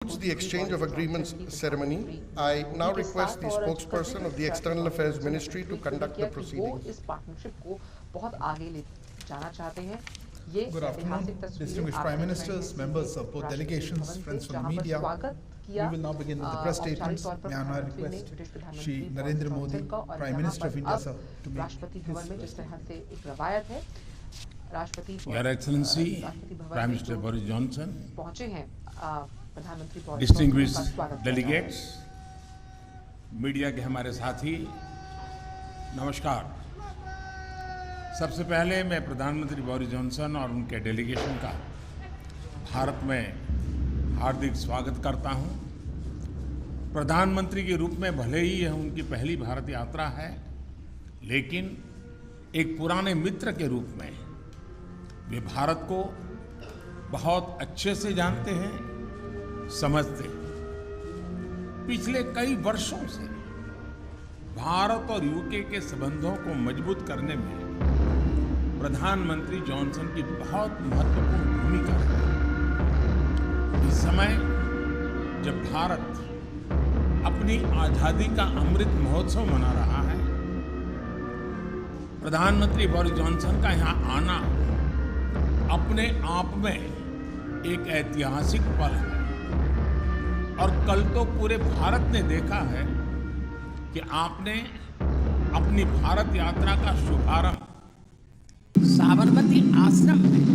The exchange of agreements ceremony. I now request the spokesperson of the External Affairs Ministry to conduct the proceedings. इस partnership को बहुत आगे ले जाना चाहते हैं। ये Good afternoon, distinguished Prime Ministers, members of both delegations, friends from the media. We will now begin with the press statements. May I now request Shri Narendra Modi, Prime Minister of India, sir, to make Rashtrapati Bhavan में जिस तरह से एक रवायत है, राष्ट्रपति Your Excellency, Prime Minister Boris Johnson, पहुंचे हैं प्रधानमंत्री बोरिस distinguished जॉनसन का स्वागत delegates, मीडिया के हमारे साथी, नमस्कार। सबसे पहले मैं प्रधानमंत्री बोरिस जॉनसन और उनके डेलीगेशन का भारत में हार्दिक स्वागत करता हूं। प्रधानमंत्री के रूप में भले ही यह उनकी पहली भारत यात्रा है, लेकिन एक पुराने मित्र के रूप में वे भारत को बहुत अच्छे से जानते हैं, समझते हैं। पिछले कई वर्षों से भारत और यूके के संबंधों को मजबूत करने में प्रधानमंत्री जॉनसन की बहुत महत्वपूर्ण भूमिका है। इस समय जब भारत अपनी आजादी का अमृत महोत्सव मना रहा है, प्रधानमंत्री बोरिस जॉनसन का यहाँ आना अपने आप में एक ऐतिहासिक पल है। और कल तो पूरे भारत ने देखा है कि आपने अपनी भारत यात्रा का शुभारंभ साबरमती आश्रम में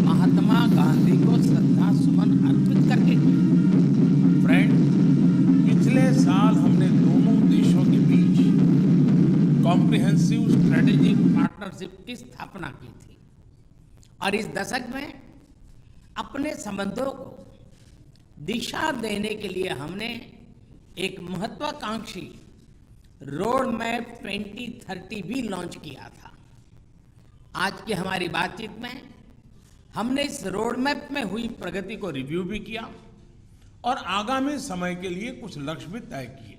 महात्मा गांधी को श्रद्धा सुमन अर्पित करके। फ्रेंड, पिछले साल हमने दोनों देशों के बीच कॉम्प्रिहेंसिव स्ट्रेटेजिक पार्टनरशिप की स्थापना की थी और इस दशक में अपने संबंधों को दिशा देने के लिए हमने एक महत्वाकांक्षी रोड मैप 2030 भी लॉन्च किया था। आज की हमारी बातचीत में हमने इस रोड मैप में हुई प्रगति को रिव्यू भी किया और आगामी समय के लिए कुछ लक्ष्य भी तय किए।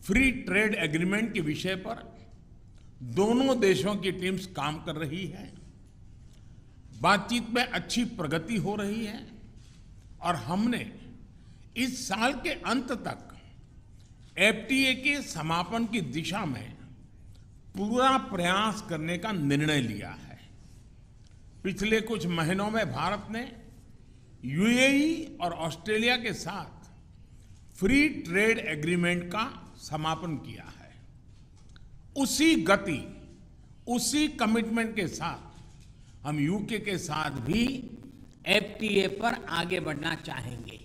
फ्री ट्रेड एग्रीमेंट के विषय पर दोनों देशों की टीम्स काम कर रही है। बातचीत में अच्छी प्रगति हो रही है और हमने इस साल के अंत तक एफटीए के समापन की दिशा में पूरा प्रयास करने का निर्णय लिया है। पिछले कुछ महीनों में भारत ने यूएई और ऑस्ट्रेलिया के साथ फ्री ट्रेड एग्रीमेंट का समापन किया है। उसी गति, उसी कमिटमेंट के साथ हम यूके के साथ भी एफटीए पर आगे बढ़ना चाहेंगे।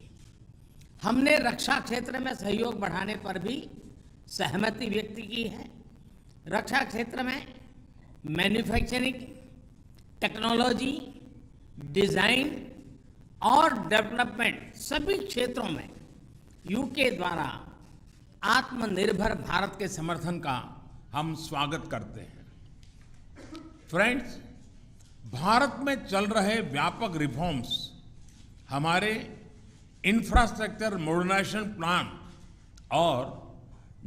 हमने रक्षा क्षेत्र में सहयोग बढ़ाने पर भी सहमति व्यक्त की है। रक्षा क्षेत्र में मैन्युफैक्चरिंग, टेक्नोलॉजी, डिजाइन और डेवलपमेंट सभी क्षेत्रों में यूके द्वारा आत्मनिर्भर भारत के समर्थन का हम स्वागत करते हैं। फ्रेंड्स, भारत में चल रहे व्यापक रिफॉर्म्स हमारे इंफ्रास्ट्रक्चर मॉडर्नाइजेशन प्लान और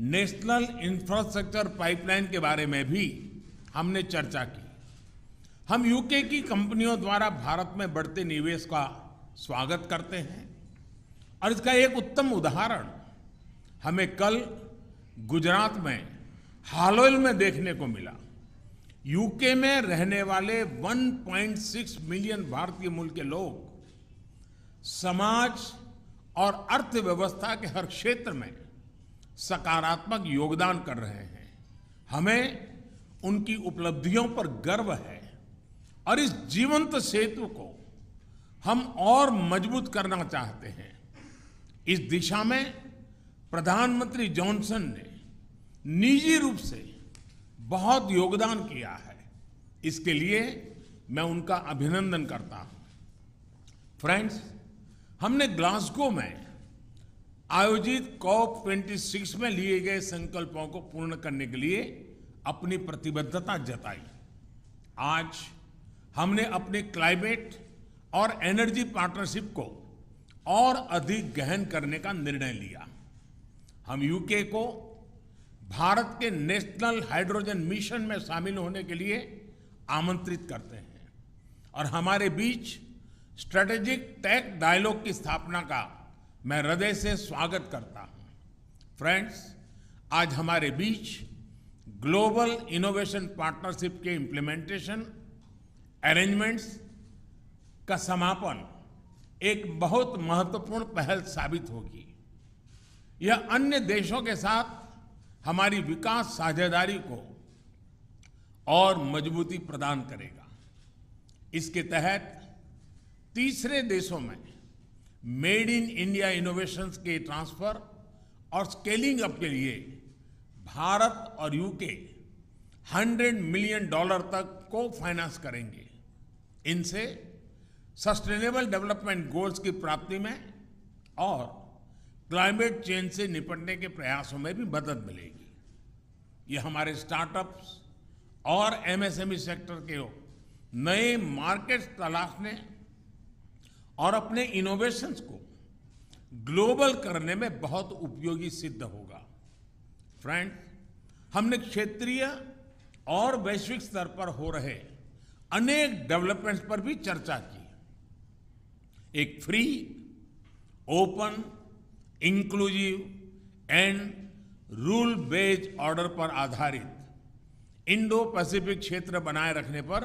नेशनल इंफ्रास्ट्रक्चर पाइपलाइन के बारे में भी हमने चर्चा की। हम यूके की कंपनियों द्वारा भारत में बढ़ते निवेश का स्वागत करते हैं और इसका एक उत्तम उदाहरण हमें कल गुजरात में हालोल में देखने को मिला। यूके में रहने वाले 1.6 मिलियन भारतीय मूल के लोग समाज और अर्थव्यवस्था के हर क्षेत्र में सकारात्मक योगदान कर रहे हैं। हमें उनकी उपलब्धियों पर गर्व है और इस जीवंत सेतु को हम और मजबूत करना चाहते हैं। इस दिशा में प्रधानमंत्री जॉनसन ने निजी रूप से बहुत योगदान किया है। इसके लिए मैं उनका अभिनंदन करता हूं। फ्रेंड्स, हमने ग्लासगो में आयोजित COP26 में लिए गए संकल्पों को पूर्ण करने के लिए अपनी प्रतिबद्धता जताई। आज हमने अपने क्लाइमेट और एनर्जी पार्टनरशिप को और अधिक गहन करने का निर्णय लिया। हम यूके को भारत के नेशनल हाइड्रोजन मिशन में शामिल होने के लिए आमंत्रित करते हैं और हमारे बीच स्ट्रेटेजिक टेक डायलॉग की स्थापना का मैं हृदय से स्वागत करता हूं। फ्रेंड्स, आज हमारे बीच ग्लोबल इनोवेशन पार्टनरशिप के इम्प्लीमेंटेशन अरेंजमेंट्स का समापन एक बहुत महत्वपूर्ण पहल साबित होगी। यह अन्य देशों के साथ हमारी विकास साझेदारी को और मजबूती प्रदान करेगा। इसके तहत तीसरे देशों में मेड इन इंडिया इनोवेशंस के ट्रांसफर और स्केलिंग अप के लिए भारत और यूके $100 मिलियन तक को फाइनेंस करेंगे। इनसे सस्टेनेबल डेवलपमेंट गोल्स की प्राप्ति में और क्लाइमेट चेंज से निपटने के प्रयासों में भी मदद मिलेगी। ये हमारे स्टार्टअप्स और एमएसएमई सेक्टर के नए मार्केट्स तलाशने और अपने इनोवेशंस को ग्लोबल करने में बहुत उपयोगी सिद्ध होगा। फ्रेंड्स, हमने क्षेत्रीय और वैश्विक स्तर पर हो रहे अनेक डेवलपमेंट्स पर भी चर्चा की। एक free, open, inclusive and rule based order पर आधारित इंडो पैसिफिक क्षेत्र बनाए रखने पर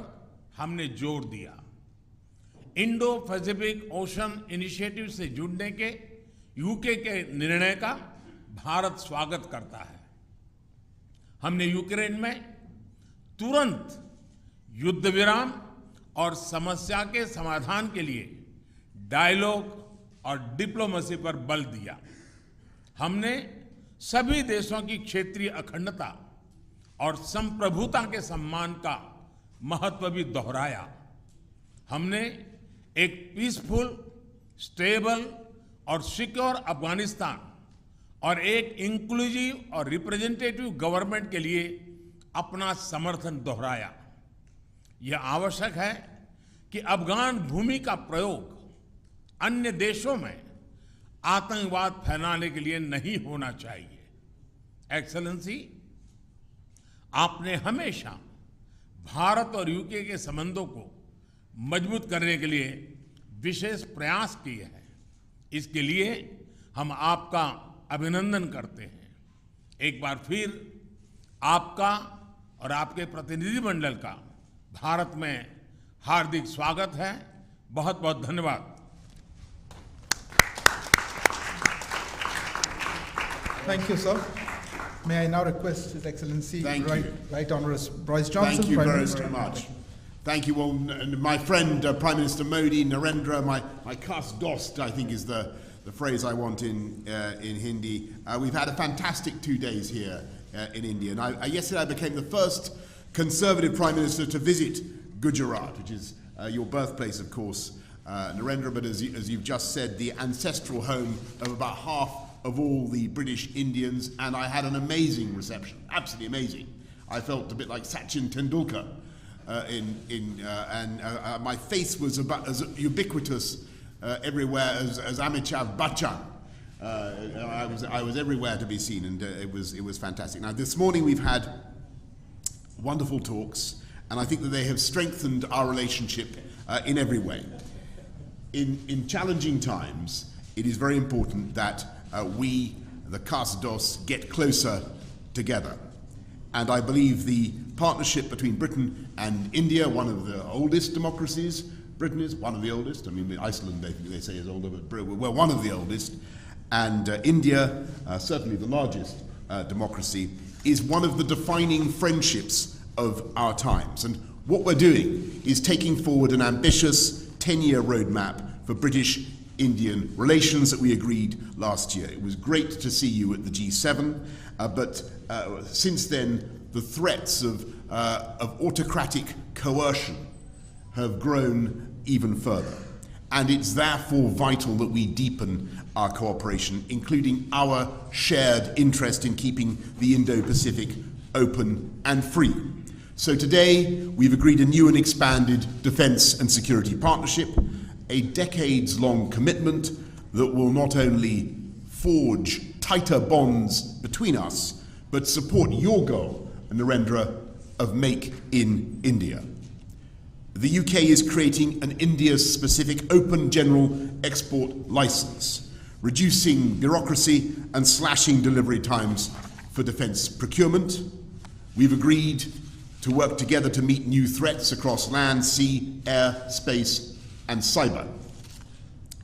हमने जोर दिया। इंडो पैसिफिक ओशन इनिशिएटिव से जुड़ने के यूके के निर्णय का भारत स्वागत करता है। हमने यूक्रेन में तुरंत युद्ध विराम और समस्या के समाधान के लिए डायलॉग और डिप्लोमेसी पर बल दिया। हमने सभी देशों की क्षेत्रीय अखंडता और संप्रभुता के सम्मान का महत्व भी दोहराया। हमने एक पीसफुल, स्टेबल और सिक्योर अफगानिस्तान और एक इंक्लूसिव और रिप्रेजेंटेटिव गवर्नमेंट के लिए अपना समर्थन दोहराया। यह आवश्यक है कि अफगान भूमि का प्रयोग अन्य देशों में आतंकवाद फैलाने के लिए नहीं होना चाहिए। एक्सेलेंसी, आपने हमेशा भारत और यूके के संबंधों को मजबूत करने के लिए विशेष प्रयास किए हैं। इसके लिए हम आपका अभिनंदन करते हैं। एक बार फिर आपका और आपके प्रतिनिधिमंडल का भारत में हार्दिक स्वागत है। बहुत बहुत धन्यवाद। Thank you, sir. May I now request His Excellency Right Honourable Boris Johnson. Thank you Prime very, Minister. very much. Thank you all. My friend, Prime Minister Modi, Narendra, my khas dost, I think is the phrase I want in Hindi. We've had a fantastic 2 days here in India. And yesterday I became the first Conservative Prime Minister to visit Gujarat, which is your birthplace, of course, Narendra, but as you've just said, the ancestral home of about half of all the British Indians, and I had an amazing reception, absolutely amazing. I felt a bit like Sachin Tendulkar, and my face was about as ubiquitous everywhere as Amitabh Bachchan. I was everywhere to be seen, and it was fantastic. Now, this morning we've had wonderful talks, and I think that they have strengthened our relationship in every way. In challenging times, it is very important that we, the Khas-Dos, get closer together. And I believe the partnership between Britain and India, one of the oldest democracies, Britain is one of the oldest, I mean Iceland they say is older, but we're one of the oldest, and India, certainly the largest democracy, is one of the defining friendships of our times. And what we're doing is taking forward an ambitious 10-year roadmap for British-Indian relations that we agreed last year. It was great to see you at the G7, but since then the threats of autocratic coercion have grown even further. And it's therefore vital that we deepen our cooperation, including our shared interest in keeping the Indo-Pacific open and free. So today, we've agreed a new and expanded defence and security partnership, a decades-long commitment that will not only forge tighter bonds between us, but support your goal, Narendra, of Make in India. the UK is creating an India-specific open general export license, reducing bureaucracy and slashing delivery times for defence procurement. We've agreed to work together to meet new threats across land, sea, air, space and cyber,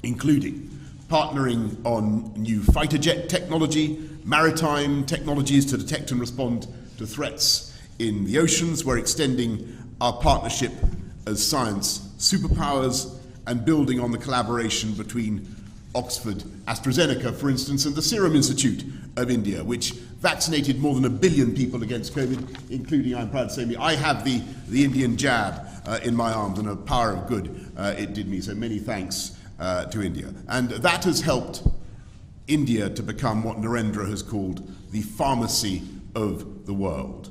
including partnering on new fighter jet technology, maritime technologies to detect and respond to threats in the oceans. We're extending our partnership as science superpowers and building on the collaboration between Oxford AstraZeneca, for instance, and the Serum Institute of India, which vaccinated more than 1 billion people against COVID, including, I'm proud to say, me. I have the Indian jab in my arms, and a power of good it did me. So many thanks to India. And that has helped India to become what Narendra has called the pharmacy of the world.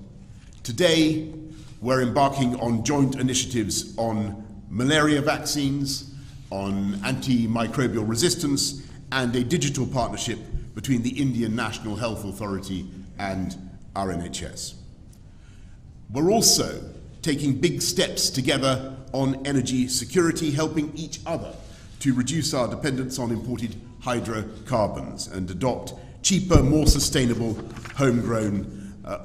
Today, we're embarking on joint initiatives on malaria vaccines, on antimicrobial resistance, and a digital partnership between the Indian National Health Authority and our NHS. We're also taking big steps together on energy security, helping each other to reduce our dependence on imported hydrocarbons and adopt cheaper, more sustainable, homegrown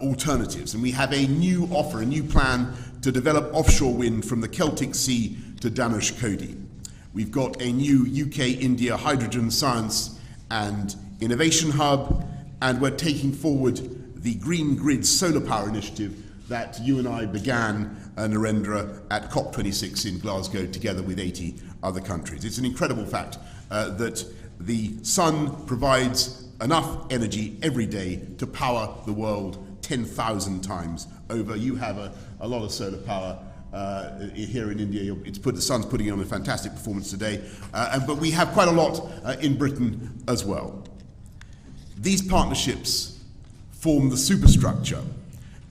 alternatives. And we have a new offer, a new plan to develop offshore wind from the Celtic Sea to Dhanushkodi. We've got a new UK-India hydrogen science and innovation hub, and we're taking forward the Green Grid solar power initiative that you and I began, Narendra, at COP26 in Glasgow together with 80 other countries. It's an incredible fact that the sun provides enough energy every day to power the world 10,000 times over. You have a lot of solar power here in India. The sun's putting on a fantastic performance today, but we have quite a lot in Britain as well. These partnerships form the superstructure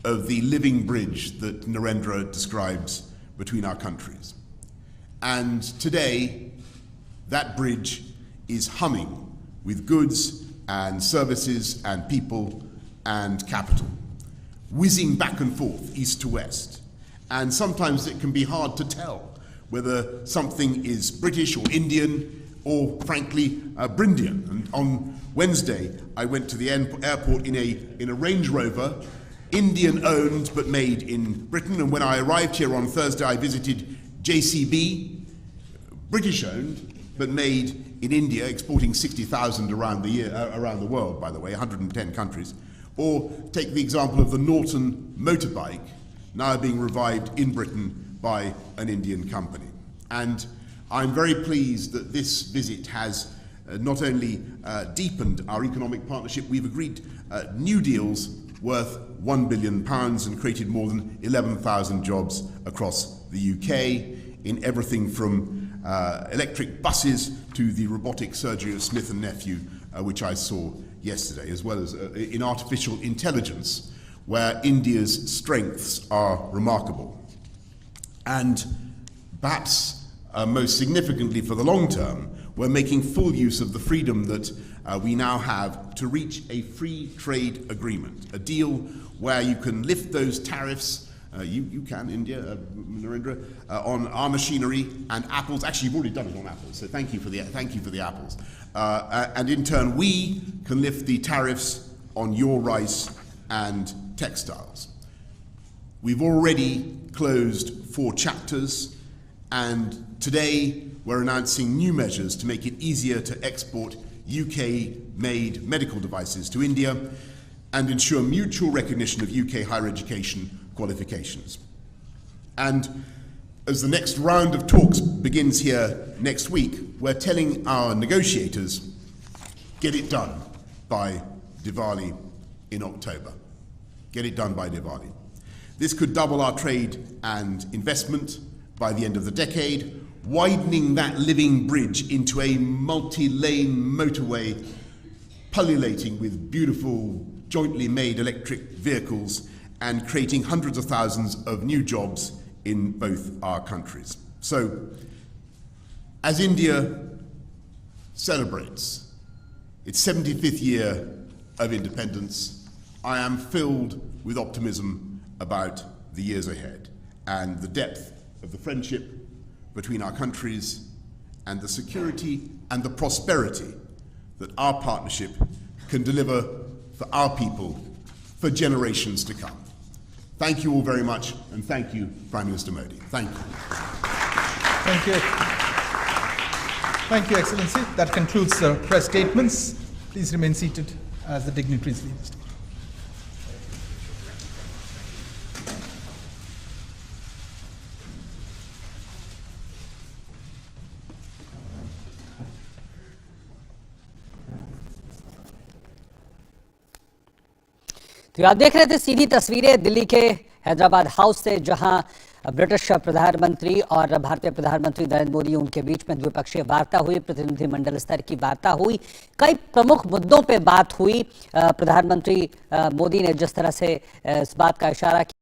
of the living bridge that Narendra describes between our countries. And today, that bridge is humming with goods and services and people and capital, whizzing back and forth, east to west. And sometimes it can be hard to tell whether something is British or Indian or, frankly, Brindian. And on Wednesday, I went to the airport in a Range Rover, Indian-owned but made in Britain. And when I arrived here on Thursday, I visited JCB, British-owned but made in India, exporting 60,000 around the world, by the way, 110 countries. Or take the example of the Norton motorbike, now being revived in Britain by an Indian company. And I'm very pleased that this visit has not only deepened our economic partnership, we've agreed new deals worth £1 billion and created more than 11,000 jobs across the UK in everything from electric buses to the robotic surgery of Smith & Nephew, which I saw yesterday, as well as in artificial intelligence, where India's strengths are remarkable. And perhaps most significantly for the long term, we're making full use of the freedom that we now have to reach a free trade agreement, a deal where you can lift those tariffs, you can, India, Narendra, on our machinery and apples. Actually, you've already done it on apples, so thank you for the apples. And in turn, we can lift the tariffs on your rice and textiles. We've already closed 4 chapters, and today we're announcing new measures to make it easier to export UK-made medical devices to India and ensure mutual recognition of UK higher education qualifications. And as the next round of talks begins here next week, we're telling our negotiators, get it done by Diwali in October. Get it done by Diwali. This could double our trade and investment by the end of the decade, widening that living bridge into a multi-lane motorway pullulating with beautiful jointly made electric vehicles and creating hundreds of thousands of new jobs in both our countries. So, as India celebrates its 75th year of independence, I am filled with optimism about the years ahead and the depth of the friendship between our countries and the security and the prosperity that our partnership can deliver for our people for generations to come. Thank you all very much, and thank you, Prime Minister Modi. Thank you. Thank you. Thank you, Excellency. That concludes the press statements. Please remain seated as the dignitaries leave the stage. तो आप देख रहे थे सीधी तस्वीरें दिल्ली के Hyderabad house से, जहां British प्रधानमंत्री और भारतीय प्रधानमंत्री नरेंद्र मोदी उनके बीच में द्विपक्षीय वार्ता हुई, प्रतिनिधिमंडल स्तर की वार्ता हुई, कई प्रमुख मुद्दों पे बात हुई। प्रधानमंत्री मोदी ने जिस तरह से इस बात का इशारा किया